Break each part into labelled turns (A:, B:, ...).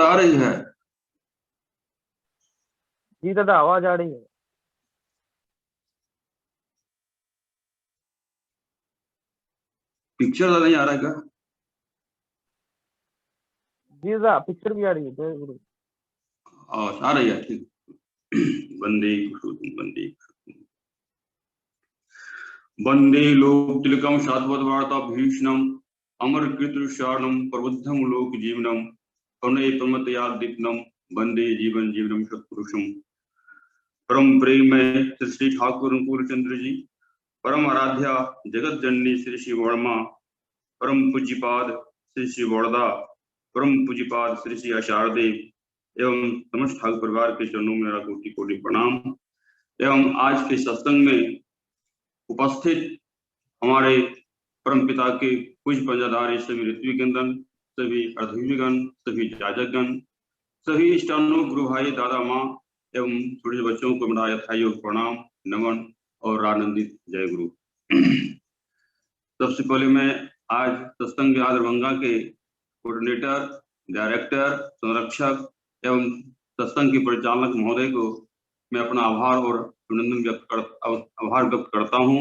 A: आ रही है।
B: जी दादा, आवाज आ रही है।
A: पिक्चर तो नहीं आ रहा है क्या?
B: जी दादा, पिक्चर भी आ रही है। जय गुरु।
A: आ रही है, ठीक। वंदे कुसुम वंदे वंदे लोक तिलकम शाश्वत वार्ता भीषणम अमर कीर्तिशारणम प्रबुद्धम लोक जीवनम करुणे प्रमतयादीप्तम वंदे जीवन जीवनम सत्पुरुषम परम प्रेम में श्री ठाकुर अनुकूल चंद्र जी, परम आराध्या जगत जननी श्री श्री वर्मा, परम पूज्यपाद श्री श्री वरदा, परम पूज्यपाद श्री श्री आचार्यदेव एवं समस्त ठाकुर परिवार के चरणों में मेरा कोटि कोटि प्रणाम। एवं आज के सत्संग में उपस्थित हमारे परम पिता के पूज्य पंजाधारी सभी ऋत्विकंदन, सभी अर्धविगण, सभी जाजकगण, सभी इष्टानु गुरु भाई दादा माँ एवं छोटे बच्चों को मेरा यथायोग प्रणाम, नमन और आनंदित जय गुरु। सबसे पहले मैं आज सत्संग विहार दरभंगा के कोऑर्डिनेटर, डायरेक्टर, संरक्षक एवं सत्संग के परिचालक महोदय को मैं अपना आभार और अभिनंदन आभार व्यक्त करता हूं,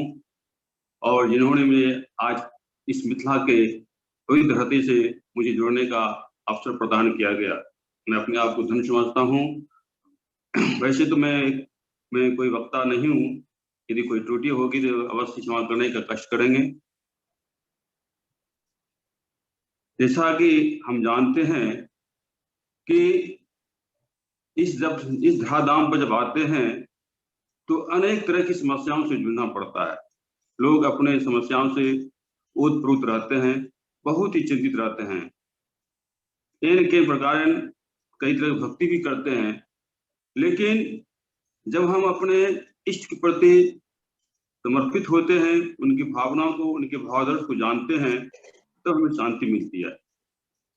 A: और जिन्होंने मुझे आज इस मिथिला के पवित्र धरती से मुझे जुड़ने का अवसर प्रदान किया गया। मैं अपने आप को धन्य समझता हूँ। वैसे तो मैं कोई वक्ता नहीं हूँ, यदि कोई त्रुटि होगी तो अवश्य क्षमा करने का कष्ट करेंगे। जैसा कि हम जानते हैं कि इस धराधाम पर जब आते हैं तो अनेक तरह की समस्याओं से जूझना पड़ता है। लोग अपने समस्याओं से ओतप्रोत रहते हैं, बहुत ही चिंतित रहते हैं। इनके प्रकार कई तरह की भक्ति भी करते हैं, लेकिन जब हम अपने इष्ट के प्रति समर्पित होते हैं, उनकी भावनाओं को, उनके भावादर्श को जानते हैं, तो हमें शांति मिलती है।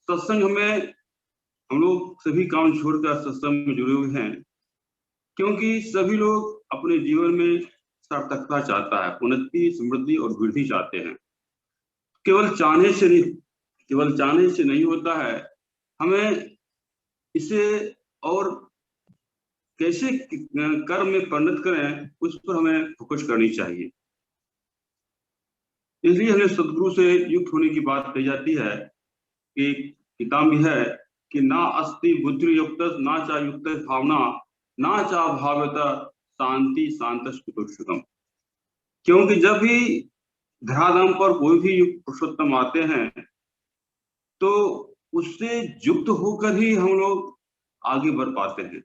A: सत्संग में हम लोग सभी काम छोड़कर सत्संग में जुड़े हुए हैं, क्योंकि सभी लोग अपने जीवन में सार्थकता चाहता है, उन्नति, समृद्धि और वृद्धि चाहते हैं। केवल चाहने से नहीं होता है। हमें इसे और कैसे कर्म में परिणत करें, उस पर हमें फोकस करनी चाहिए। इसलिए हमें सदगुरु से युक्त होने की बात कही जाती है कि किताब में है कि ना अस्ति बुद्धि युक्त ना चा युक्त भावना ना चा भावता शांति शांत सुखम। क्योंकि जब भी धराधाम पर कोई भी पुरुषोत्तम आते हैं तो उससे युक्त होकर ही हम लोग आगे बढ़ पाते हैं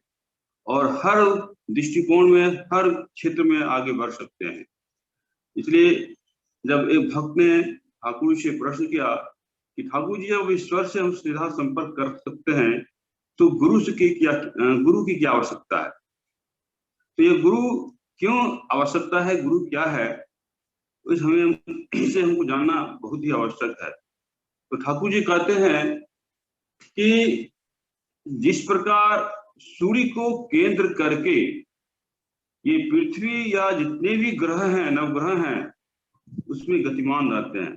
A: और हर दृष्टिकोण में, हर क्षेत्र में आगे बढ़ सकते हैं। इसलिए जब एक भक्त ने ठाकुर से प्रश्न किया कि ठाकुर जी, जब ईश्वर से हम सीधा संपर्क कर सकते हैं तो गुरु की क्या आवश्यकता है? तो ये गुरु क्यों आवश्यकता है, गुरु क्या है, इसे हमको जानना बहुत ही आवश्यक है। तो ठाकुर जी कहते हैं कि जिस प्रकार सूर्य को केंद्र करके ये पृथ्वी या जितने भी ग्रह हैं, नवग्रह हैं, उसमें गतिमान रहते हैं,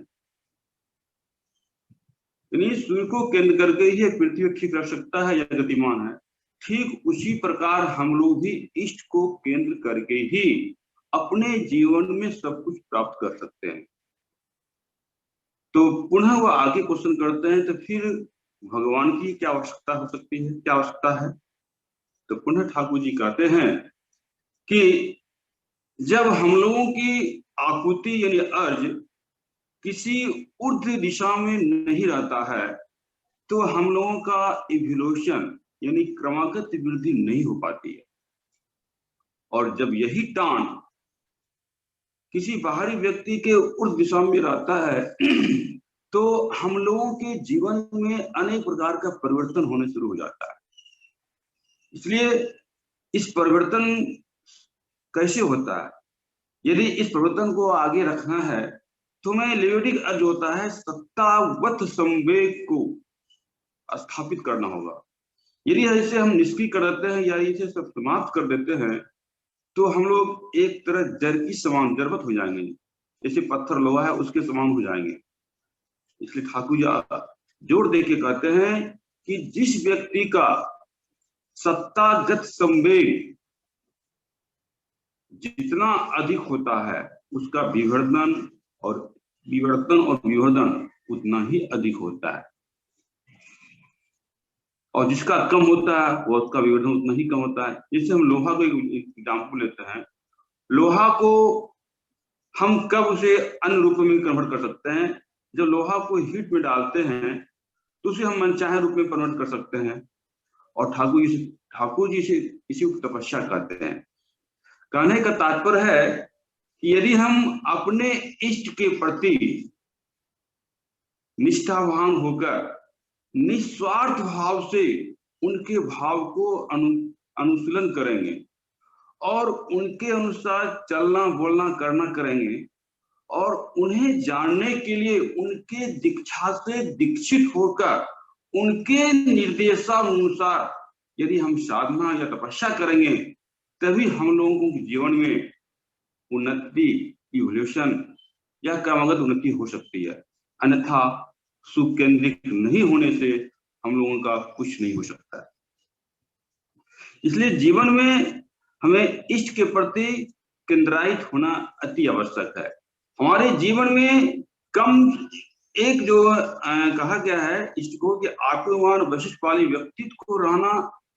A: यानी सूर्य को केंद्र करके ही पृथ्वी ठीक रह सकता है या गतिमान है। ठीक उसी प्रकार हम लोग भी इष्ट को केंद्र करके ही अपने जीवन में सब कुछ प्राप्त कर सकते हैं। तो पुनः वो आगे क्वेश्चन करते हैं, तो फिर भगवान की क्या आवश्यकता हो सकती है, क्या आवश्यकता है? तो पुनः ठाकुर जी कहते हैं कि जब हम लोगों की आकुति यानी अर्ज किसी ऊर्ध्व दिशा में नहीं रहता है तो हम लोगों का इवोल्यूशन यानी क्रमागत वृद्धि नहीं हो पाती है। और जब यही टान किसी बाहरी व्यक्ति के ऊर्ध्व दिशा में रहता है तो हम लोगों के जीवन में अनेक प्रकार का परिवर्तन होने शुरू हो जाता है। इसलिए इस परिवर्तन कैसे होता है? यदि इस परिवर्तन को आगे रखना है तो हमें लेविटिक अर्ज होता है सत्तावत संवेग को स्थापित करना होगा। यदि ऐसे हम निष्क्रिय कर देते हैं या इसे सब समाप्त कर देते हैं तो हम लोग एक तरह जड़ की समान जड़वत हो जाएंगे, जैसे पत्थर लोहा है उसके समान हो जाएंगे। इसलिए ठाकुर जी जोर दे के कहते हैं कि जिस व्यक्ति का सत्तागत संवेग जितना अधिक होता है उसका विवर्तन और विवर्धन उतना ही अधिक होता है, और जिसका कम होता है वो उसका विवर्धन उतना ही कम होता है। जैसे हम लोहा को एग्जाम्पल लेते हैं, लोहा को हम कब उसे अन्य रूप में कन्वर्ट कर सकते हैं? जब लोहा को हीट में डालते हैं तो उसे हम मनचाहे रूप में कन्वर्ट कर सकते हैं, और ठाकुर जी से इसी को तपस्या कहते हैं। कहने का तात्पर्य है कि यदि हम अपने इष्ट के प्रति निष्ठावान होकर निस्वार्थ भाव से उनके भाव को अनुशीलन करेंगे और उनके अनुसार चलना बोलना करना करेंगे, और उन्हें जानने के लिए उनके दीक्षा से दीक्षित होकर उनके निर्देशानुसार यदि हम साधना या तपस्या करेंगे, तभी हम लोगों के जीवन में उन्नति, इवोल्यूशन या क्रमागत उन्नति हो सकती है। अन्यथा सुकेंद्रित नहीं होने से हम लोगों का कुछ नहीं हो सकता है। इसलिए जीवन में हमें इष्ट के प्रति केंद्रित होना अति आवश्यक है। हमारे जीवन में कम एक जो कहा गया है इष्ट को कि आत्मवान वशिष्ठ वाली व्यक्तित्व को रहना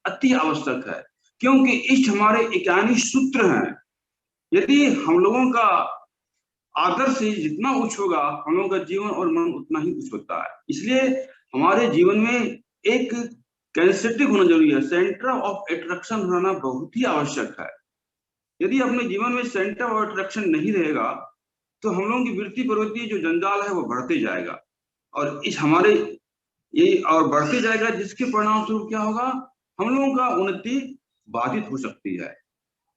A: अति आवश्यक है, क्योंकि इष्ट हमारे एकानी सूत्र हैं। यदि हम लोगों का आदर से जितना उच्च होगा हम लोगों का जीवन और मन उतना ही उच्च होता है। इसलिए हमारे जीवन में एक कैंसेटिक होना जरूरी है, सेंटर ऑफ अट्रैक्शन रहना बहुत ही आवश्यक है। यदि अपने जीवन में सेंटर ऑफ अट्रैक्शन नहीं रहेगा तो हम लोगों की वृत्ति प्रवृत्ति जो जंजाल है वो बढ़ते जाएगा, और इस हमारे ये और बढ़ते जाएगा, जिसके परिणाम स्वरूप क्या होगा, हम लोगों का उन्नति बाधित हो सकती है।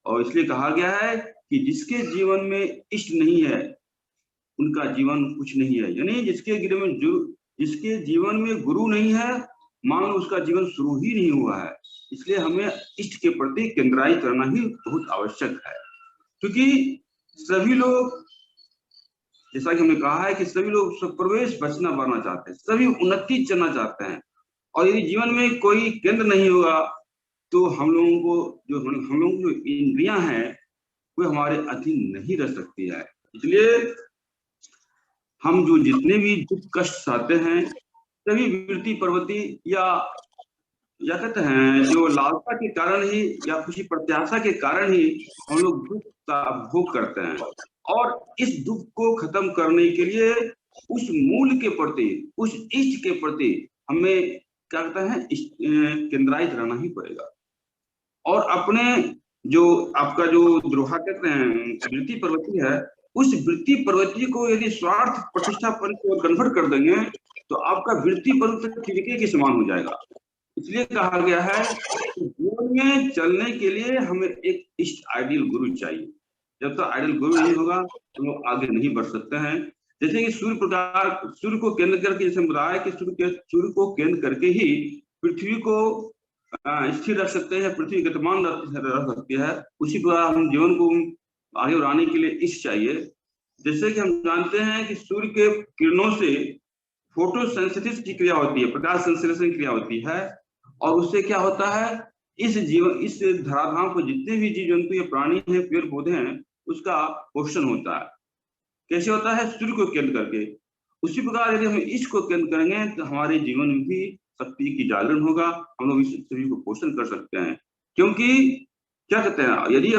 A: और इसलिए कहा गया है कि जिसके जीवन में इष्ट नहीं है उनका जीवन कुछ नहीं है, यानी जिसके जीवन में गुरु नहीं है मान लो उसका जीवन शुरू ही नहीं हुआ है। इसलिए हमें इष्ट के प्रति केंद्रित करना ही बहुत आवश्यक है, क्योंकि सभी लोग, जैसा कि हमने कहा है कि सभी लोग प्रवेश बचना बढ़ना चाहते हैं, सभी उन्नति चलना चाहते हैं, और यदि जीवन में कोई केंद्र नहीं होगा तो हम लोगों की जो इंद्रियां हैं वो हमारे अधीन नहीं रह सकती है। इसलिए हम जो जितने भी दुख कष्ट सहते हैं सभी वृत्ति प्रवृत्ति या कहते हैं जो लालसा के कारण ही या किसी प्रत्याशा के कारण ही हम लोग दुख का भोग करते हैं, और इस दुख को खत्म करने के लिए उस मूल के प्रति, उस इष्ट के प्रति हमें क्या कहते हैं केंद्रित रहना ही पड़ेगा। और अपने जो आपका जो द्रोहा कहते हैं वृत्ति प्रवृत्ति है, उस वृत्ति प्रवृत्ति को यदि स्वार्थ प्रतिष्ठापन को कन्वर्ट कर देंगे तो आपका वृत्ति प्रवृत्ति खिड़की के समान हो जाएगा। इसलिए कहा गया है कि जीवन में चलने के लिए हमें एक इष्ट आइडियल गुरु चाहिए। जब तक आइडियल गुरु नहीं होगा तो लोग आगे नहीं बढ़ सकते हैं। जैसे कि सूर्य को केंद्र करके, जैसे बताया कि सूर्य को केंद्र करके ही पृथ्वी को स्थिर रख सकते हैं, पृथ्वी गतिमान रख सकती है, उसी प्रकार हम जीवन को आगे बढ़ाने के लिए इष्ट चाहिए। जैसे कि हम जानते हैं कि सूर्य के किरणों से फोटोसिंथेसिस की क्रिया होती है, प्रकाश संश्लेषण क्रिया होती है, और उससे क्या होता है, इस धराधाम को जितने भी जीव जंतु या प्राणी हैं, पेड़ पौधे हैं, उसका पोषण होता है। कैसे होता है? सूर्य को केंद्र करके। उसी प्रकार यदि हम इष्ट को केंद्र करेंगे तो हमारे जीवन में भी शक्ति की जागरण होगा, हम लोग इस शरीर को पोषण कर सकते हैं। क्योंकि क्या कहते हैं, यदि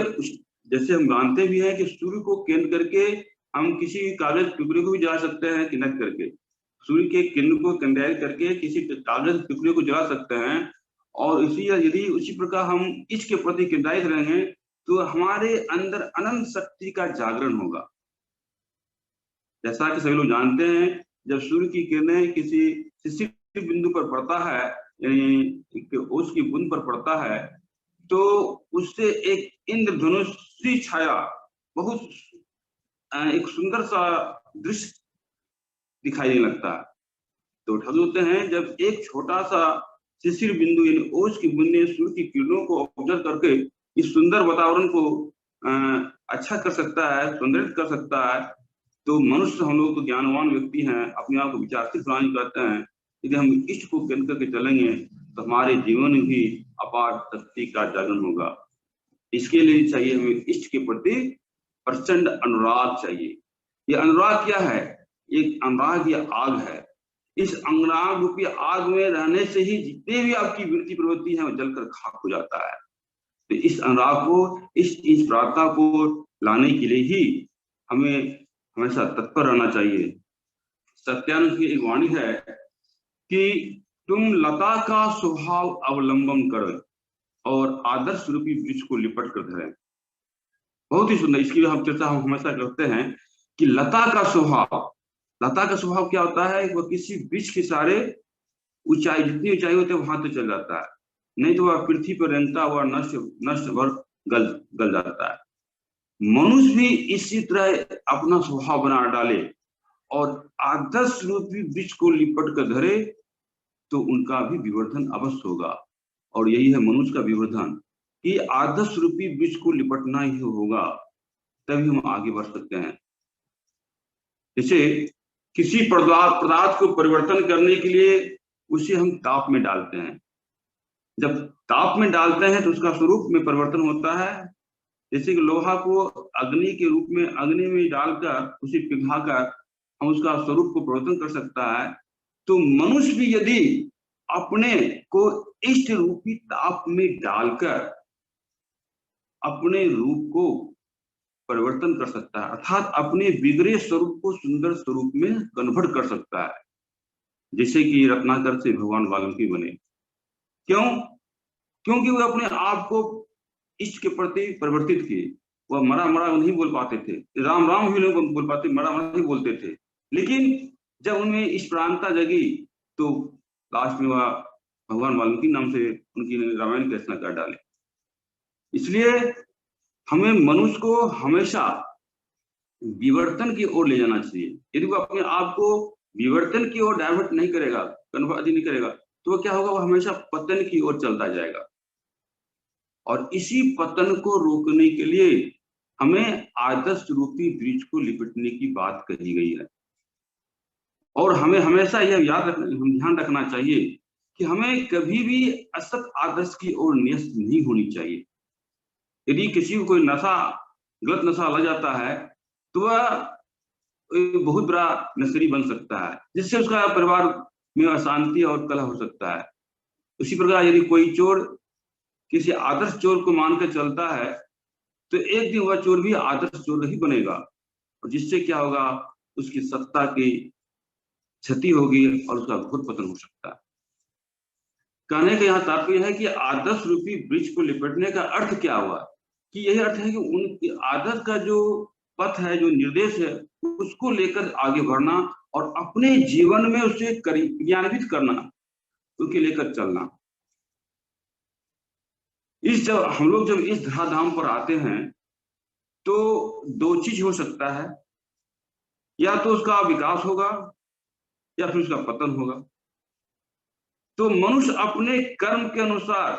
A: जैसे हम जानते भी हैं कि सूर्य को केंद्र करके हम किसी कागज टुकड़े को भी जला सकते हैं, किनारे करके सूर्य के किरण को केंद्रित करके किसी कागज टुकड़े को जला सकते हैं। और यदि उसी प्रकार हम इष्ट के प्रति केंद्रित रहेंगे तो हमारे अंदर अनंत शक्ति का जागरण होगा। जैसा कि सभी लोग जानते हैं, जब सूर्य की किरणें किसी शिशिर बिंदु पर पड़ता है, यानी ओस की बूंद पर पड़ता है, तो उससे एक इंद्रधनुषी छाया, बहुत एक सुंदर सा दृश्य दिखाई देने लगता है। तो ठाकुर होते हैं जब एक छोटा सा शिशिर बिंदु यानी ओस की बूंदें सूर्य की किरणों को ऑब्जर्व करके इस सुंदर वातावरण को अच्छा कर सकता है, सुंदरित कर सकता है, तो मनुष्य, हम लोग तो ज्ञानवान व्यक्ति हैं, अपने आप को विचारशील प्राणी कहते हैं, यदि हम इष्ट को केंद्र करके चलेंगे तो हमारे जीवन में भी अपार शक्ति का जागरण होगा। इसके लिए चाहिए हमें इष्ट के प्रति प्रचंड अनुराग चाहिए। ये अनुराग क्या है? एक अनुराग या आग है। इस अनुराग रूपी आग में रहने से ही जितने भी आपकी वृत्ति प्रवृत्ति है वो जलकर खाक हो जाता है। तो इस अनुराग को, इस प्रार्थना को लाने के लिए ही हमें हमेशा तत्पर रहना चाहिए। सत्यानंद की एक वाणी है कि तुम लता का स्वभाव अवलंबन करो और आदर्श रूपी वृक्ष को लिपट कर धरे। बहुत ही सुंदर। इसकी हम चर्चा हम हमेशा करते हैं कि लता का स्वभाव क्या होता है? वह किसी वृक्ष के सारे ऊंचाई, जितनी ऊंचाई होती है वहां तक चल जाता है, नहीं तो वह पृथ्वी पर रेंगता हुआ नष्ट भर गल जाता है। मनुष्य भी इसी तरह अपना स्वभाव बना डाले और आदर्श रूपी वृक्ष को लिपट कर धरे तो उनका भी विवर्धन अवश्य होगा। और यही है मनुष्य का विवर्धन, कि आदर्श रूपी वृक्ष को लिपटना ही होगा, तभी हम आगे बढ़ सकते हैं। जैसे किसी पदार्थ को परिवर्तन करने के लिए उसे हम ताप में डालते हैं। जब ताप में डालते हैं तो उसका स्वरूप में परिवर्तन होता है। जैसे कि लोहा को अग्नि के रूप में, अग्नि में डालकर उसे पिघलाकर हम उसका स्वरूप को परिवर्तन कर सकता है। तो मनुष्य भी यदि अपने को इष्ट रूपी ताप में डालकर अपने रूप को परिवर्तन कर सकता है, अर्थात अपने बिगड़े स्वरूप को सुंदर स्वरूप में कन्वर्ट कर सकता है। जैसे कि रत्नाकर से भगवान वाल्मीकि बने। क्यों? क्योंकि वे अपने आप को इष्ट के प्रति परिवर्तित किए। वह मरा नहीं बोल पाते थे, राम राम भी नहीं बोल पाते, मरा नहीं बोलते थे। लेकिन जब उनमें ईश्वरानता जगी तो लास्ट में वह भगवान वाल्मीकि नाम से उनकी रामायण की रचना कर डाले। इसलिए हमें मनुष्य को हमेशा विवर्तन की ओर ले जाना चाहिए। यदि वो अपने आप को विवर्तन की ओर डाइवर्ट नहीं करेगा, कन्वर्ट नहीं करेगा, तो क्या होगा? वो हमेशा पतन की ओर चलता जाएगा। और इसी पतन को रोकने के लिए हमें आदर्श रूपी वृक्ष को लिपटने की बात कही गई है। और हमें हमेशा यह ध्यान रखना चाहिए कि हमें कभी भी असत आदर्श की ओर न्यस्त नहीं होनी चाहिए। यदि किसी को कोई गलत नशा लग जाता है तो वह बहुत बड़ा नशेड़ी बन सकता है, जिससे उसका परिवार में अशांति और कलह हो सकता है। उसी प्रकार यदि कोई चोर किसी आदर्श चोर को मानकर चलता है तो एक दिन वह चोर भी आदर्श चोर ही बनेगा, और जिससे क्या होगा? उसकी सत्ता की क्षति होगी और उसका घोर पतन हो सकता है। कहने का यहाँ तात्पर्य है कि आदर्श रूपी वृक्ष को लिपटने का अर्थ क्या हुआ? कि यही अर्थ है कि उनके आदर्श का जो पथ है, जो निर्देश है, उसको लेकर आगे बढ़ना और अपने जीवन में उसे क्रियान्वित करना, उसके लेकर चलना। जब हम लोग जब इस धराधाम पर आते हैं तो दो चीज हो सकता है, या तो उसका विकास होगा या फिर उसका पतन होगा। तो मनुष्य अपने कर्म के अनुसार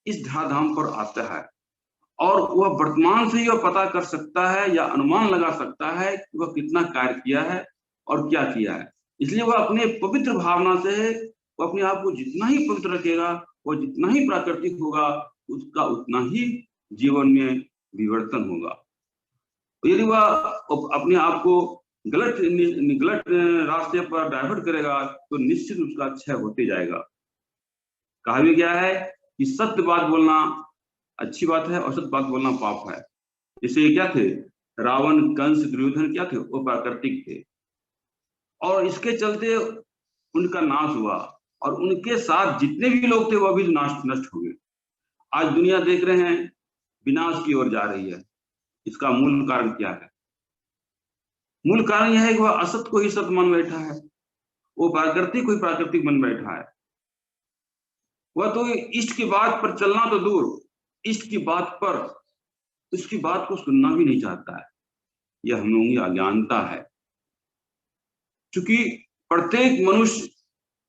A: इस धराधाम पर आता है और वह वर्तमान से ही वह पता कर सकता है या अनुमान लगा सकता है कि वह कितना कार्य किया है और क्या किया है। इसलिए वह अपने पवित्र भावना से वह अपने आप को जितना ही पवित्र रखेगा, वह जितना ही प्राकृतिक होगा, उसका उतना ही जीवन में विवर्तन होगा। यदि वह अपने आप को गलत रास्ते पर डाइवर्ट करेगा तो निश्चित उसका क्षय होते जाएगा। कहा भी गया है कि सत्य बात बोलना अच्छी बात है और सत्य बात बोलना पाप है। जैसे क्या थे? रावण, कंस, दुर्योधन क्या थे? वो प्राकृतिक थे और इसके चलते उनका नाश हुआ और उनके साथ जितने भी लोग थे वह भी नष्ट हो गए। आज दुनिया देख रहे हैं विनाश की ओर जा रही है। इसका मूल कारण क्या है? मूल कारण यह है कि वह असत को ही सत मान बैठा है, वो प्राकृतिक को ही प्राकृतिक मन बैठा है। वह तो इष्ट की बात पर चलना तो दूर, इष्ट की बात पर उसकी बात को सुनना भी नहीं चाहता है। यह हम लोगों की अज्ञानता है। क्योंकि प्रत्येक मनुष्य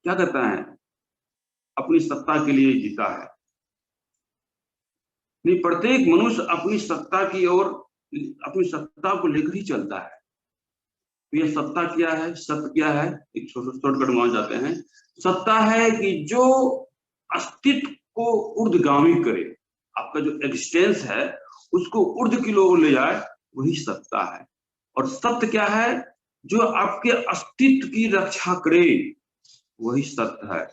A: क्या कहता है? अपनी सत्ता के लिए जीता है। नहीं, प्रत्येक मनुष्य अपनी सत्ता की ओर, अपनी सत्ता को लेकर ही चलता है। तो यह सत्ता क्या है? सत्य क्या है? एक शॉर्टकट मान जाते हैं। सत्ता है कि जो अस्तित्व को ऊर्ध्वगामी करे, आपका जो एग्जिस्टेंस है उसको ऊर्ध्व की ओर ले जाए, वही सत्ता है। और सत्य क्या है? जो आपके अस्तित्व की रक्षा करे, वही सत्य है।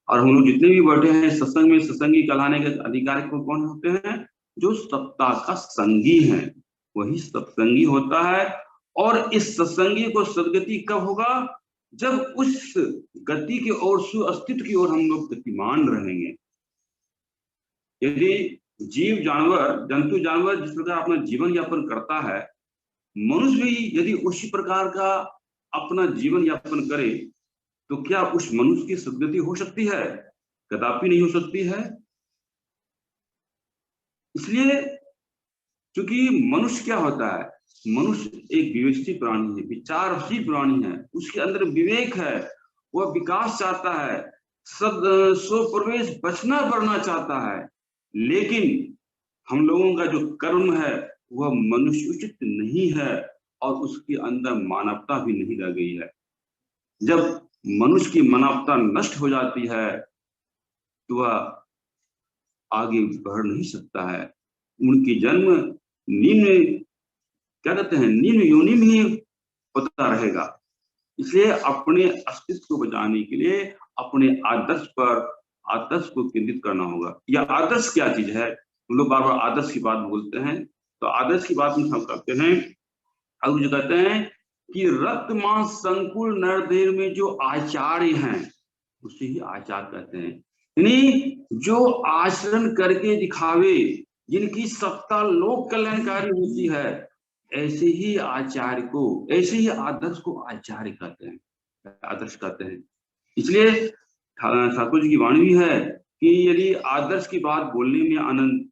A: और हम लोग जितने भी बैठे हैं सत्संग में, सत्संगी कहलाने के अधिकारी को कौन होते हैं? जो सत्ता का संगी है, वही सत्संगी होता है। और इस सत्संगी को सदगति कब होगा? जब उस गति की ओर, सुअस्तित्व की ओर हम लोग गतिमान रहेंगे। यदि जीव जानवर, जंतु जानवर जिस प्रकार अपना जीवन यापन करता है, मनुष्य भी यदि उसी प्रकार का अपना जीवन यापन करे, तो क्या उस मनुष्य की सदगति हो सकती है? कदापि नहीं हो सकती है। इसलिए क्योंकि मनुष्य क्या होता है? मनुष्य एक विवेकशील प्राणी है, विचारशील प्राणी है, उसके अंदर विवेक है, वह विकास चाहता है, स्वप्रवेश बचना बढ़ना चाहता है। लेकिन हम लोगों का जो कर्म है वह मनुष्य उचित नहीं है, और उसके अंदर मानवता भी नहीं रह गई है। जब मनुष्य की मानवता नष्ट हो जाती है तो वह आगे बढ़ नहीं सकता है। उनकी जन्म निम्न, क्या कहते हैं, निम्न योनि में ही पता रहेगा। इसलिए अपने अस्तित्व को बचाने के लिए अपने आदर्श को केंद्रित करना होगा। यह आदर्श क्या चीज है? हम लोग बार बार आदर्श की बात बोलते हैं, तो आदर्श की बात हम करते हैं। अब जो कहते हैं कि रक्त मांस संकुल नरदेह में जो आचार्य हैं, उसे ही आचार कहते हैं। यानी जो आचरण करके दिखावे, जिनकी सत्ता लोक कल्याणकारी होती है, ऐसे ही आचार्य को, ऐसे ही आदर्श को आचार्य कहते हैं, आदर्श कहते हैं। इसलिए ठाकुर जी की वाणी भी है कि यदि आदर्श की बात बोलने में आनंद,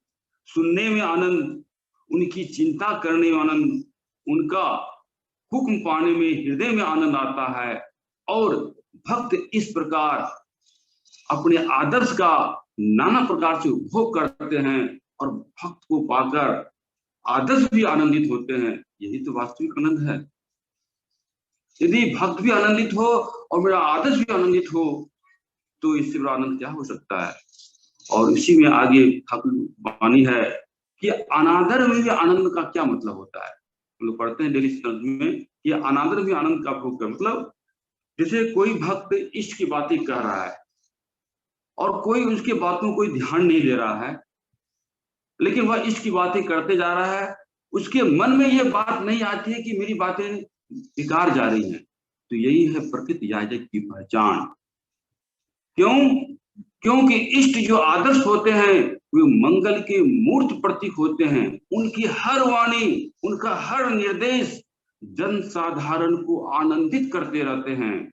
A: सुनने में आनंद, उनकी चिंता करने में आनंद, उनका हुक्म पाने में हृदय में आनंद आता है, और भक्त इस प्रकार अपने आदर्श का नाना प्रकार से उपभोग करते हैं, और भक्त को पाकर आदर्श भी आनंदित होते हैं। यही तो वास्तविक आनंद है। यदि भक्त भी आनंदित हो और मेरा आदर्श भी आनंदित हो, तो इससे बड़ा आनंद क्या हो सकता है? और इसी में आगे ठाकुर वाणी है कि अनादर में भी आनंद का क्या मतलब होता है। हम लोग पढ़ते हैं डेली में कि अनादर में आनंद का भोग का मतलब, जैसे कोई भक्त इष्ट की बातें कह रहा है और कोई उसके बातों को कोई ध्यान नहीं दे रहा है, लेकिन वह इष्ट की बातें करते जा रहा है, उसके मन में यह बात नहीं आती है कि मेरी बातें बेकार जा रही हैं। तो यही है प्रकृत याजक की पहचान। क्यों? क्योंकि इष्ट जो आदर्श होते हैं वे मंगल के मूर्त प्रतीक होते हैं। उनकी हर वाणी, उनका हर निर्देश जन साधारण को आनंदित करते रहते हैं।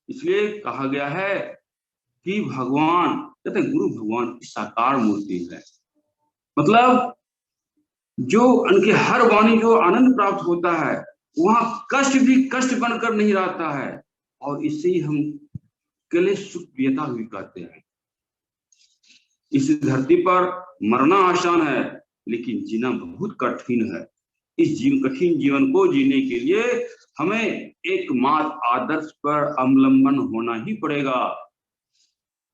A: इसलिए कहा गया है कि भगवान, कहते हैं गुरु भगवान की साकार मूर्ति है। मतलब जो उनके हर वाणी जो आनंद प्राप्त होता है, वहां कष्ट भी कष्ट बनकर नहीं रहता है, और इससे ही हम कलेश सुख प्रियता भी कहते हैं। इस धरती पर मरना आसान है, लेकिन जीना बहुत कठिन है। इस कठिन जीवन को जीने के लिए हमें एकमात्र आदर्श पर अवलंबन होना ही पड़ेगा।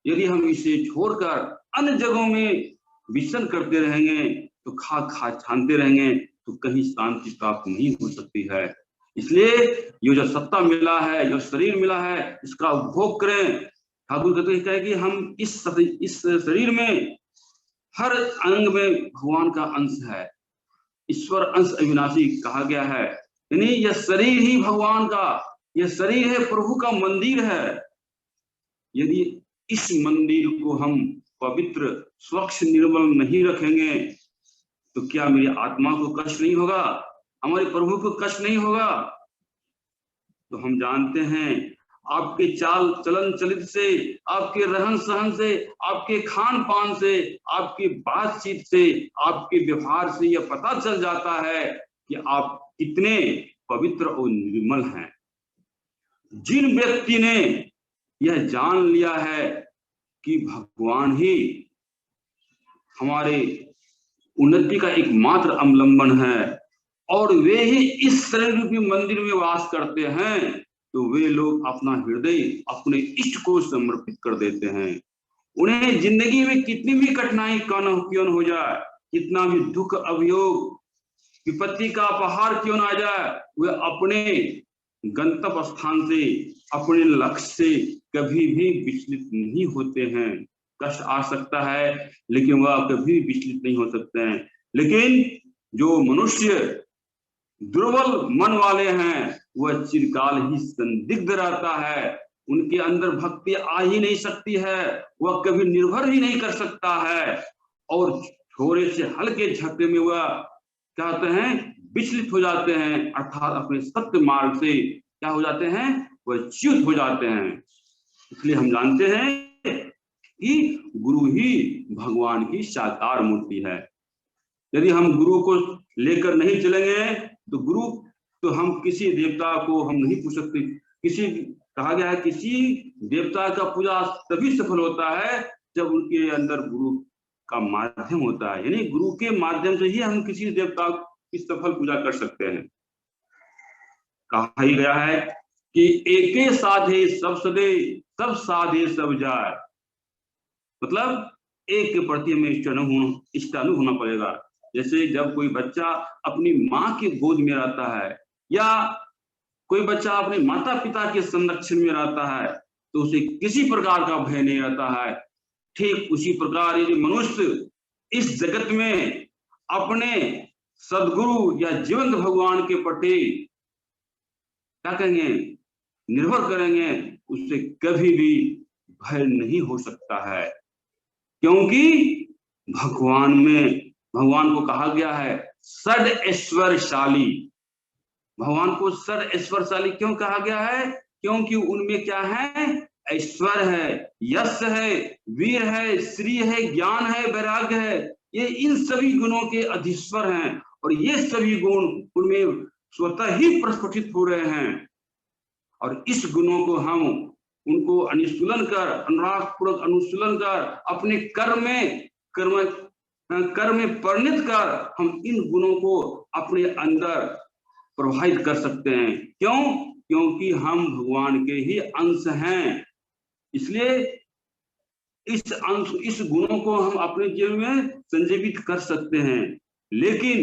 A: यदि हम इसे छोड़कर अन्य जगहों में विचरण करते रहेंगे, तो खा छानते रहेंगे, तो कहीं शांति प्राप्त नहीं हो सकती है। इसलिए ये जो सत्ता मिला है, जो शरीर मिला है, इसका उपभोग करें। ठाकुर कहते हैं कि हम इस शरीर में हर अंग में भगवान का अंश है। ईश्वर अंश अविनाशी कहा गया है। यानी यह शरीर ही भगवान का, यह शरीर है प्रभु का मंदिर है। यदि इस मंदिर को हम पवित्र, स्वच्छ, निर्मल नहीं रखेंगे, तो क्या मेरी आत्मा को कष्ट नहीं होगा? हमारे प्रभु को कष्ट नहीं होगा? तो हम जानते हैं आपके चाल चलन चलित से, आपके रहन सहन से, आपके खान पान से, आपकी बातचीत से, आपके व्यवहार से यह पता चल जाता है कि आप कितने पवित्र और निर्मल हैं। जिन व्यक्ति ने यह जान लिया है कि भगवान ही हमारे उन्नति का एकमात्र अवलंबन है, और वे ही इस शरीर रूपी मंदिर में वास करते हैं, तो वे लोग अपना हृदय अपने इष्ट को समर्पित कर देते हैं। उन्हें जिंदगी में कितनी भी कठिनाई क्यों न हो जाए, कितना भी दुख अभियोग विपत्ति का पहाड़ क्यों ना आ जाए, वे अपने गंतव्य स्थान से, अपने लक्ष्य से कभी भी विचलित नहीं होते हैं। कष्ट आ सकता है लेकिन वह कभी विचलित नहीं हो सकते हैं। लेकिन जो मनुष्य दुर्बल मन वाले हैं वह चिरकाल ही संदिग्ध रहता है, उनके अंदर भक्ति आ ही नहीं सकती है, वह कभी निर्भर ही नहीं कर सकता है, और थोड़े से हल्के झटके में वह क्या होते हैं, विचलित हो जाते हैं, अर्थात अपने सत्य मार्ग से क्या हो जाते हैं, वह च्युत हो जाते हैं। इसलिए हम जानते हैं कि गुरु ही भगवान की साकार मूर्ति है। यदि हम गुरु को लेकर नहीं चलेंगे तो गुरु तो हम किसी देवता को हम नहीं पूछ सकते। किसी कहा गया है किसी देवता का पूजा तभी सफल होता है जब उनके अंदर गुरु का माध्यम होता है, यानी गुरु के माध्यम से ही हम किसी देवता की सफल पूजा कर सकते हैं। कहा ही गया है कि एके साधे सब सदे, सब साधे सब जाए, मतलब एक के प्रति हमें इष्टानु होना पड़ेगा। जैसे जब कोई बच्चा अपनी माँ के गोद में रहता है या कोई बच्चा अपने माता पिता के संरक्षण में रहता है तो उसे किसी प्रकार का भय नहीं रहता है। ठीक उसी प्रकार यदि मनुष्य इस जगत में अपने सदगुरु या जीवंत भगवान के प्रति क्या कहेंगे, निर्भर करेंगे, उससे कभी भी भय नहीं हो सकता है, क्योंकि भगवान को कहा गया है सद ऐश्वर्यशाली। भगवान को सद ऐश्वर्यशाली क्यों कहा गया है? क्योंकि उनमें क्या है, ऐश्वर्य है, यश है, वीर है, श्री है, ज्ञान है, वैराग्य है, ये इन सभी गुणों के अधीश्वर हैं और ये सभी गुण उनमें स्वतः ही प्रस्फुटित हो रहे हैं। और इस गुणों को हम उनको अनुशीलन कर, अनुराग पूर्वक अनुशीलन कर, अपने कर्म में परिणत कर हम इन गुणों को अपने अंदर प्रभावित कर सकते हैं। क्यों? क्योंकि हम भगवान के ही अंश हैं। इसलिए इस गुणों को हम अपने जीवन में संजीवित कर सकते हैं। लेकिन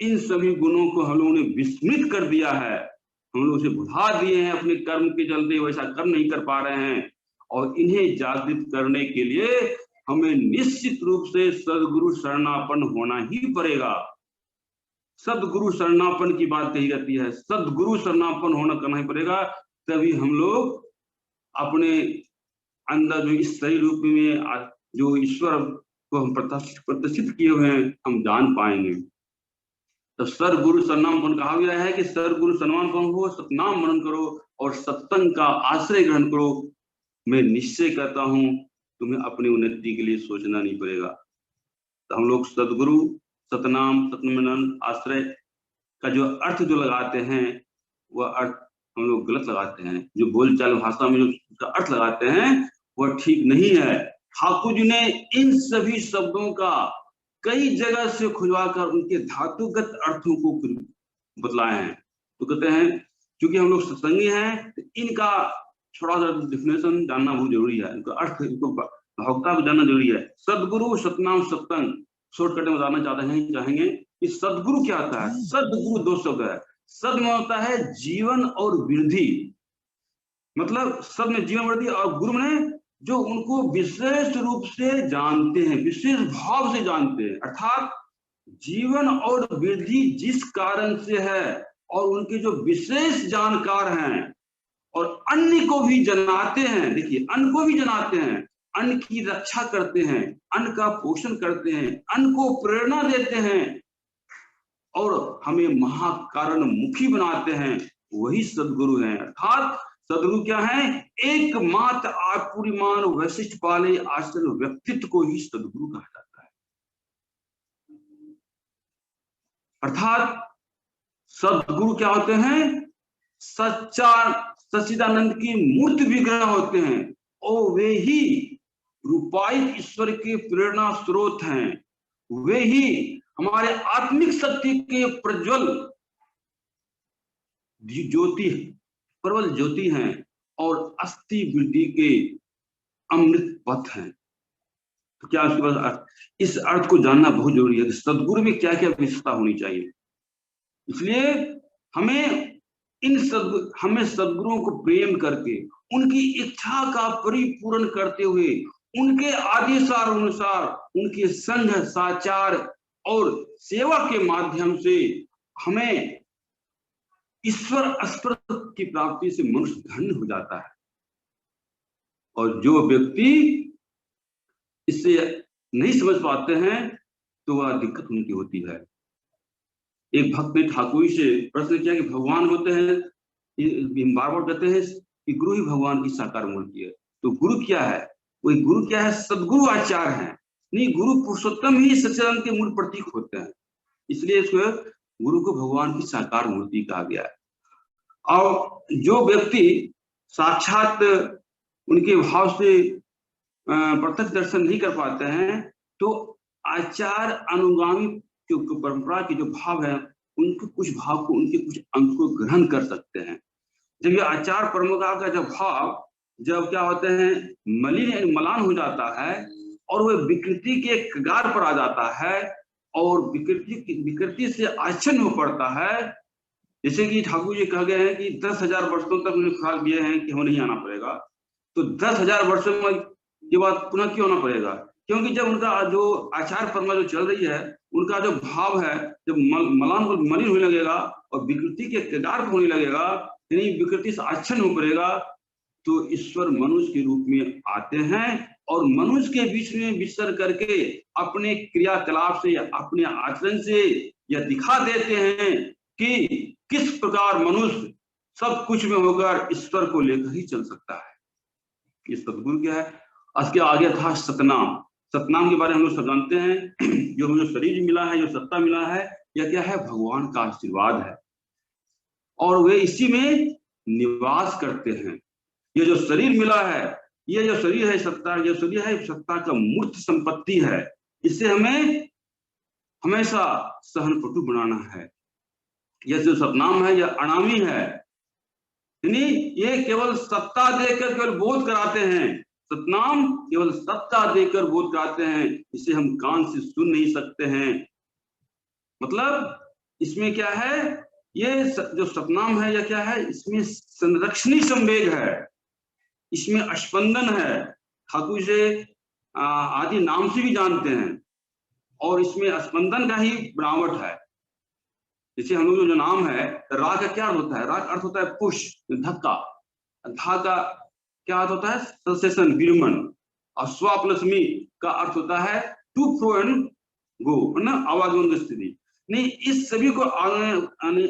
A: इन सभी गुणों को हम लोगों ने विस्मृत कर दिया है, हम लोग उसे भुला दिए हैं, अपने कर्म के चलते वैसा कर्म नहीं कर पा रहे हैं। और इन्हें जागृत करने के लिए हमें निश्चित रूप से सदगुरु शरणापन्न होना ही पड़ेगा। सदगुरु शरणापन्न की बात कही जाती है, सदगुरु शरणापन्न होना करना ही पड़ेगा, तभी हम लोग अपने अंदर जो इस शरीर रूप में जो ईश्वर को हम प्रतिष्ठित किए हुए हैं हम जान पाएंगे। तो सदगुरु शरणापन्न कहा गया है कि सदगुरु शरणापन्न हो, सतनाम मनन करो और सत्संग का आश्रय ग्रहण करो। मैं निश्चय करता हूं तुम्हें अपनी उन्नति के लिए सोचना नहीं पड़ेगा। तो हम लोग सदगुरु, सतनाम, सतमनन, आश्रय का जो अर्थ जो लगाते हैं वह अर्थ हम लोग गलत लगाते हैं। जो बोलचाल भाषा में जो उसका अर्थ लगाते हैं वह ठीक नहीं है। ठाकुर जी ने इन सभी शब्दों का कई जगह से खुलवाकर उनके धातुगत अर्थों को बतलाए हैं। तो कहते हैं क्योंकि हम लोग सत्संगी हैं तो इनका थोड़ा सा डिफिनेशन जानना बहुत जरूरी है, इनका अर्थ, इनको भावुकता को जानना जरूरी है। सदगुरु, सतनाम, सत्संग शॉर्टकट में बताना चाहेंगे कि सदगुरु क्या होता है। सदगुरु दो शब्द है। सद में होता है जीवन और वृद्धि, मतलब सद में जीवन वृद्धि, और गुरु में जो उनको विशेष रूप से जानते हैं, विशेष भाव से जानते हैं, अर्थात जीवन और वृद्धि जिस कारण से है और उनके जो विशेष जानकार हैं और अन्य को भी जनाते हैं। देखिए, अन्न को भी जनाते हैं, अन्न की रक्षा करते हैं, अन्न का पोषण करते हैं, अन्न को प्रेरणा देते हैं और हमें महाकारण मुखी बनाते हैं, वही सदगुरु हैं। अर्थात सदगुरु क्या है? एकमात्र आपूर्यमान वैशिष्ट पाले आश्चर्य व्यक्तित्व को ही सदगुरु कहा जाता है। अर्थात सदगुरु क्या होते हैं? सच्चा सच्चिदानंद की मूर्ति विग्रह होते हैं और वे ही रूपायित ईश्वर के प्रेरणा स्रोत हैं। वे ही हमारे आत्मिक शक्ति के प्रज्वल ज्योति, प्रबल ज्योति हैं और अस्थि वृद्धि के अमृत पथ हैं। तो क्या उसके पास, इस अर्थ को जानना बहुत जरूरी है कि सदगुरु में क्या क्या विशेषता होनी चाहिए। इसलिए हमें सदगुरुओं को प्रेम करके उनकी इच्छा का परिपूर्ण करते हुए उनके आदेशार अनुसार उनके संघ साचार और सेवा के माध्यम से हमें ईश्वर स्पर्श की प्राप्ति से मनुष्य धन्य हो जाता है। और जो व्यक्ति इससे नहीं समझ पाते हैं तो वह दिक्कत उनकी होती है। एक भक्त ने ठाकुर जी से प्रश्न किया कि भगवान होते हैं, बार बार कहते हैं कि गुरु ही भगवान की साकार मूर्ति है, तो गुरु क्या है? वही गुरु क्या है? सदगुरु आचार्य हैं। नहीं, गुरु पुरुषोत्तम ही सच्चिदानंद के मूल प्रतीक होते हैं, इसलिए इसको गुरु को भगवान की साकार मूर्ति कहा गया है। और जो व्यक्ति साक्षात उनके भाव से प्रत्यक्ष दर्शन नहीं कर पाते हैं तो आचार अनुगामी जो परंपरा के जो भाव है उनके कुछ भाव को, उनके कुछ अंश को ग्रहण कर सकते हैं। जब ये आचार परंपरा का जब भाव जब क्या होते हैं मलिन मलान हो जाता है और वह विकृति के कगार पर आ जाता है और विकृति से आच्छन्न हो पड़ता है। जैसे कि ठाकुर जी कह गए हैं कि 10,000 वर्षों तक उन्हें खुराक दिए हैं कि हमें नहीं आना पड़ेगा, तो 10,000 वर्षों में ये बात पुनः क्यों आना पड़ेगा? क्योंकि जब उनका जो आचार परंपरा जो चल रही है उनका जो भाव है जब मलान को मलिन होने लगेगा और विकृति के कगार पर होने लगेगा, यानी विकृति से आच्छन्न हो पड़ेगा, तो ईश्वर मनुष्य के रूप में आते हैं और मनुष्य के बीच में विचर करके अपने क्रियाकलाप से या अपने आचरण से यह दिखा देते हैं कि किस प्रकार मनुष्य सब कुछ में होकर ईश्वर को लेकर ही चल सकता है। ये सदगुरु क्या है? उसके आगे था सतनाम। सतनाम के बारे में हम लोग सब जानते हैं। जो मुझे शरीर मिला है, जो सत्ता मिला है, यह क्या है? भगवान का आशीर्वाद है और वे इसी में निवास करते हैं। ये जो शरीर मिला है, ये जो शरीर है सत्ता, जो शरीर है सत्ता का मूर्त संपत्ति है। इसे हमें हमेशा सहनपटु बनाना है। यह जो सतनाम है यह अनामी है, यानी ये केवल सत्ता देकर केवल बोध कराते हैं। सतनाम केवल सत्ता देकर बोध कराते हैं, इसे हम कान से सुन नहीं सकते हैं। मतलब इसमें क्या है? ये जो सतनाम है यह क्या है? इसमें संरक्षणी संवेग है, इसमें स्पंदन है। ठाकुर से आदि नाम से भी जानते हैं और इसमें स्पंदन का ही बनावट है। जैसे हम लोग जो नाम है, राग का क्या अर्थ होता है? राग अर्थ होता है पुश, धक्का। धा का क्या अर्थ होता है? सेंसेशन, विरमन। और स्वा प्लस मी का अर्थ होता है टू फ्रो एंड गो, है ना, आवागमन की स्थिति। नहीं, इस सभी को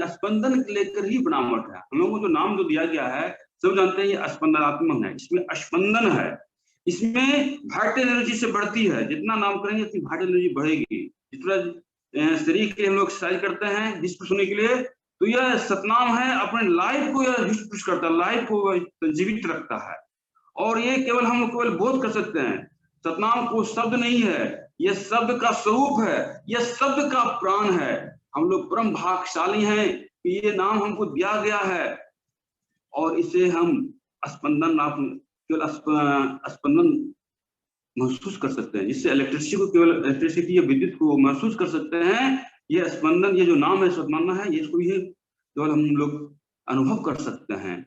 A: स्पंदन लेकर ही बनावट है। हम लोगों को जो नाम जो दिया गया है सब जानते हैं ये स्पंदनात्मक है, इसमें स्पंदन है, इसमें वाइटल एनर्जी से बढ़ती है। जितना नाम करेंगे उतनी वाइटल एनर्जी बढ़ेगी। जितना शरीर के हम लोग एक्सरसाइज करते हैं जिस सुनने के लिए, तो यह सतनाम है अपने लाइफ को यह पुश करता है, लाइफ को जीवित रखता है। और ये केवल हम केवल बोध कर सकते हैं। सतनाम को शब्द नहीं है, यह शब्द का स्वरूप है, यह शब्द का प्राण है। हम लोग परम भाग्यशाली हैं कि ये नाम हमको दिया गया है और इसे हम स्पंदन केवल स्पंदन महसूस कर सकते हैं। जिससे इलेक्ट्रिसिटी या विद्युत को महसूस कर सकते हैं। ये स्पंदन, ये जो नाम है सतनाम है, ये इसको भी केवल हम लोग अनुभव कर सकते हैं।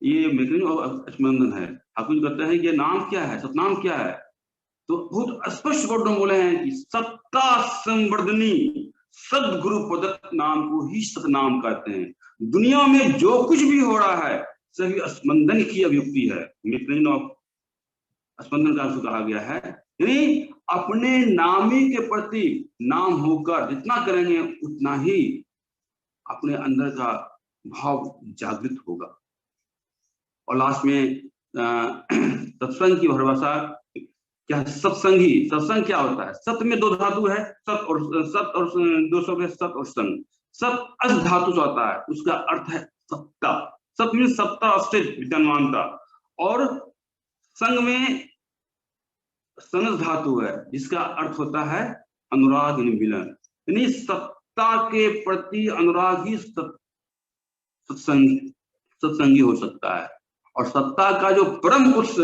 A: ये मैकेनिज्म ऑफ स्पंदन है। ठाकुर कहते हैं कि ये नाम क्या है, सतनाम क्या है? तो बहुत स्पष्ट वर्ड में बोले हैं कि सत्ता संवर्धनी सदगुरु प्रदत्त नाम को ही सतनाम कहते हैं। दुनिया में जो कुछ भी हो रहा है सभी स्पंदन की अभिव्यक्ति है। मैकेनिज्म ऑफ स्पंदन का कहा गया है, यानी अपने नामी के प्रति नाम होकर जितना करेंगे उतना ही अपने अंदर का भाव जागृत होगा। और लास्ट में सत्संग की परिभाषा क्या है? सत्संगी। सत्संग क्या होता है? सत में दो धातु है, सत और दो शब्द है, सत और संग। सत अस धातु से आता है, उसका अर्थ है सत्ता। सत में सत्ता, अस्तित्व, विद्यमानता। और संग में सनस धातु है जिसका अर्थ होता है अनुराग, मिलन। यानी सत्ता के प्रति अनुराग ही सत्संगी हो सकता है। और सत्ता का जो परम पुरुष,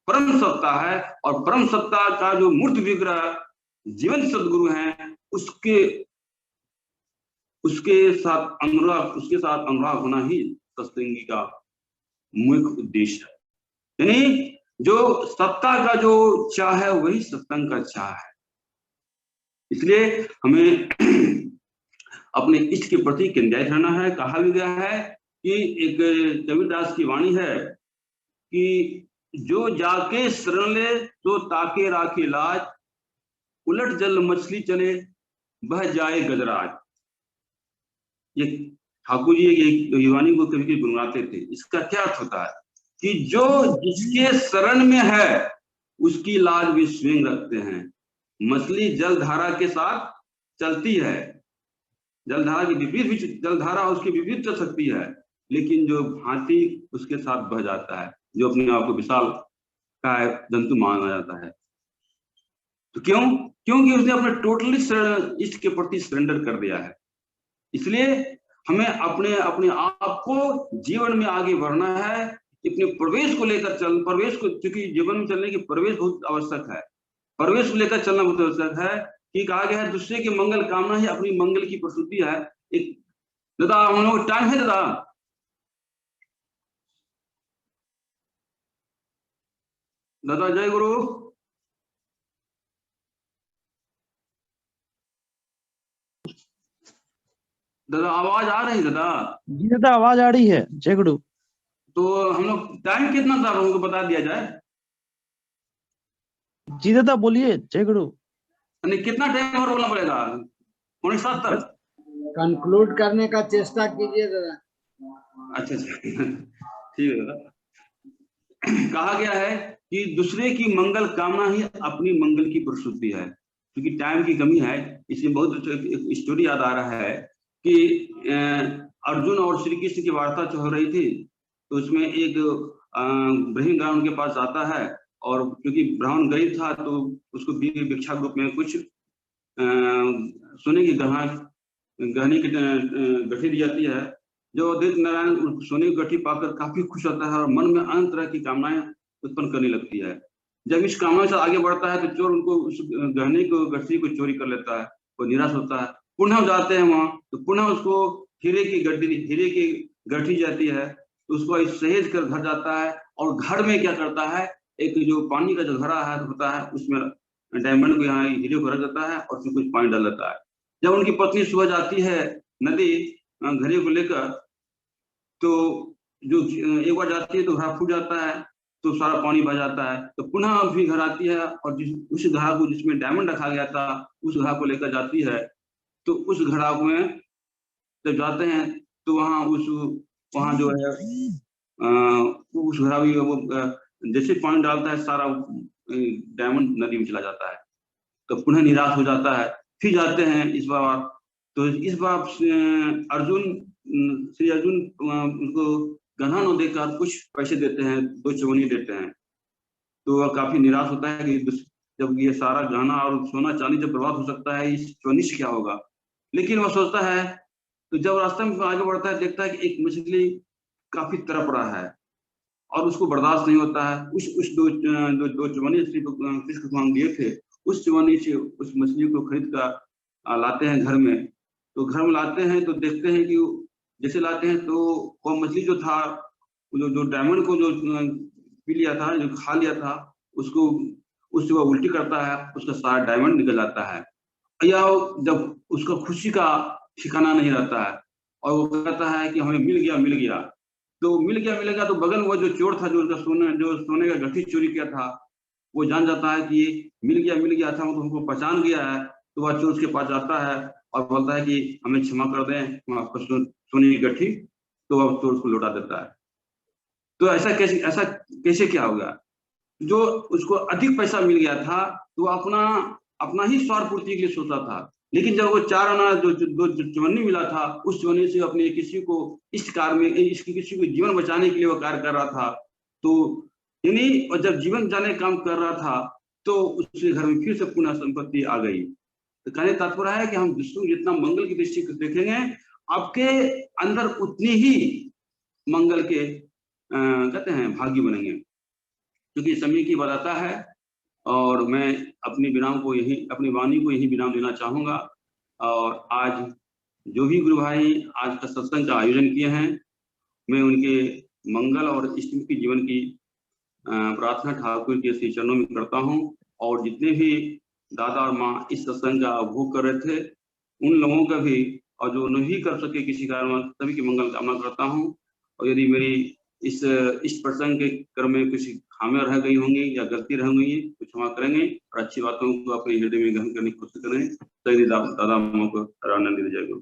A: परम सत्ता है, और परम सत्ता का जो मूर्त विग्रह जीवन सदगुरु हैं, उसके साथ अनुराग होना ही सत्संगी का मुख्य उद्देश्य है। यानी जो सत्ता का जो चाह है वही सत्संग का चाह है। इसलिए हमें अपने इष्ट के प्रति केंद्रित रहना है। कहा भी गया है कि एक कबीरदास की वाणी है कि जो जाके शरण ले तो ताके राखे लाज, उलट जल मछली चले बह जाए गजराज। ये ठाकुर जी ये वाणी को कभी कभी गुनगुनाते थे। इसका क्या अर्थ होता है कि जो जिसके शरण में है उसकी लाज भी स्वयं रखते हैं। मछली जल धारा के साथ चलती है, जलधारा के विपरीत भी, जलधारा उसके विपरीत चल सकती है, लेकिन जो हाथी उसके साथ बह जाता है, जो अपने आप को विशाल का जंतु माना जाता है। तो क्योंकि उसने अपने टोटली इष्ट के प्रति सरेंडर कर दिया है। इसलिए हमें अपने आप को जीवन में आगे बढ़ना है, अपने प्रवेश को लेकर क्योंकि जीवन में चलने की प्रवेश बहुत आवश्यक है। प्रवेश को लेकर चलना बहुत आवश्यक है कि कहा गया है दूसरे के मंगल कामना ही अपनी मंगल की प्रस्तुति है। एक दादा हम लोग टाइम है दादा जय गुरु। दादा आवाज आ रही दादा?
C: जी दादा आवाज आ रही है। जय गुरु।
A: तो हम लोग टाइम कितना था हमको बता दिया जाए।
C: जी दादा बोलिए। जय गुरु।
A: कितना टाइम और बोलना पड़ेगा? 7:45 तक
D: कंक्लूड करने का चेष्टा कीजिए दादा।
A: अच्छा ठीक है दादा। कहा गया है कि दूसरे की मंगल कामना ही अपनी मंगल की प्रस्तुति है। क्योंकि टाइम की कमी है इसलिए बहुत स्टोरी याद आ रहा है कि अर्जुन और श्री कृष्ण की वार्ता हो रही थी। तो उसमें एक ब्राह्मण ब्राह्मण के पास आता है, और क्योंकि ब्राह्मण गरीब था तो उसको भिक्षा रूप में कुछ सोने की गहने की गठी दी जाती है। जो आदित्य नारायण सोने की गठी पाकर काफी खुश होता है और मन में अनेक तरह की कामनाएं उत्पन्न करने लगती है। जब इस कामना से आगे बढ़ता है तो चोर उनको उस गहने को गठी को चोरी कर लेता है। वो निराश होता है, पुनः जाते हैं वहां तो पुनः उसको हीरे की गठी जाती है। तो उसको सहेज कर घर जाता है, और घर में क्या करता है, एक जो पानी का जो घड़ा है होता है उसमें डायमंड को यहाँ हीरे को रख देता है और उसमें कुछ पानी डाल देता है। जब उनकी पत्नी सुबह जाती है नदी घड़े को लेकर, तो जो एक बार जाती है तो घड़ा फूट जाता है, तो सारा पानी बह जाता है। तो पुनः भी घर आती है और उस घड़ा को जिसमें डायमंड रखा गया था उस घड़ा को लेकर जाती है। तो उस घड़ा में जब जाते हैं तो वहाँ जो है उस घड़ा भी वो जैसे पानी डालता है सारा डायमंड नदी में चला जाता है। तो पुनः निराश हो जाता है, फिर जाते हैं इस बार। तो इस बार श्री अर्जुन उनको गहना न देकर कुछ पैसे देते हैं, 2 चवन्नी देते हैं। तो वह काफी निराश होता है कि जब ये सारा गहना और सोना चांदी जब बर्बाद हो सकता है, इस चवन्नी से क्या होगा। लेकिन वह सोचता है, तो जब रास्ते में आगे बढ़ता है देखता है कि एक मछली काफी तड़प रहा है और उसको बर्दाश्त नहीं होता है। उस दो चवन्नी श्री कृष्ण भगवान दिए थे, उस चवन्नी से उस मछली को खरीद कर लाते हैं घर में। तो घर में लाते हैं तो देखते हैं कि जैसे लाते हैं तो वो मछली जो था, जो डायमंड को जो पी लिया था, जो खा लिया था, उससे वो उल्टी करता है, उसका सारा डायमंड निकल जाता है। या जब उसका खुशी का ठिकाना नहीं रहता है और वो कहता है कि हमें मिल गया। तो मिल गया तो बगल वो जो चोर था, जो सोने का गठी चोरी किया था, वो जान जाता है कि ये मिल गया था, तो हमको पहचान गया है। तो वह चोर उसके पास जाता है और बोलता है कि हमें क्षमा कर दें, हम आपको सोने की गठी। तो वह चोर उसको लौटा देता है। तो ऐसा कैसे क्या होगा? जो उसको अधिक पैसा मिल गया था तो अपना ही स्वार्थ पूर्ति के लिए सोचा था। लेकिन जब वो 4 आना जो चवन्नी मिला था, उस चवन्नी से अपने किसी को किसी को जीवन बचाने के लिए वो कार्य कर रहा था। तो यानी और जब जीवन बचाने काम कर रहा था तो उसके घर में फिर से पुनः संपत्ति आ गई। तो कहने तात्पर्य है कि हम दूसरों जितना मंगल की दृष्टि से देखेंगे, आपके अंदर उतनी ही मंगल के कहते हैं भागी बनेंगे, क्योंकि समय की बराता है। और मैं अपनी विराम को यही, अपनी वाणी को यही विराम देना चाहूंगा। और आज जो भी गुरु भाई आज का सत्संग का आयोजन किए हैं, मैं उनके मंगल और इष्ट की जीवन की प्रार्थना ठाकुर के श्री चरणों में करता हूँ। और जितने भी दादा और माँ इस सत्संग का भोग कर रहे थे, उन लोगों का भी, और जो नहीं कर सके किसी कारण, सभी की मंगल कामना करता हूँ। और यदि मेरी इस प्रसंग के क्रम में कुछ खामियां रह गई होंगी या गलती रह गई तो क्षमा करेंगे, और अच्छी बातों को अपने हृदय में ग्रहण करने की कोशिश करें। दादा माँ को आनंद दे जाएगा।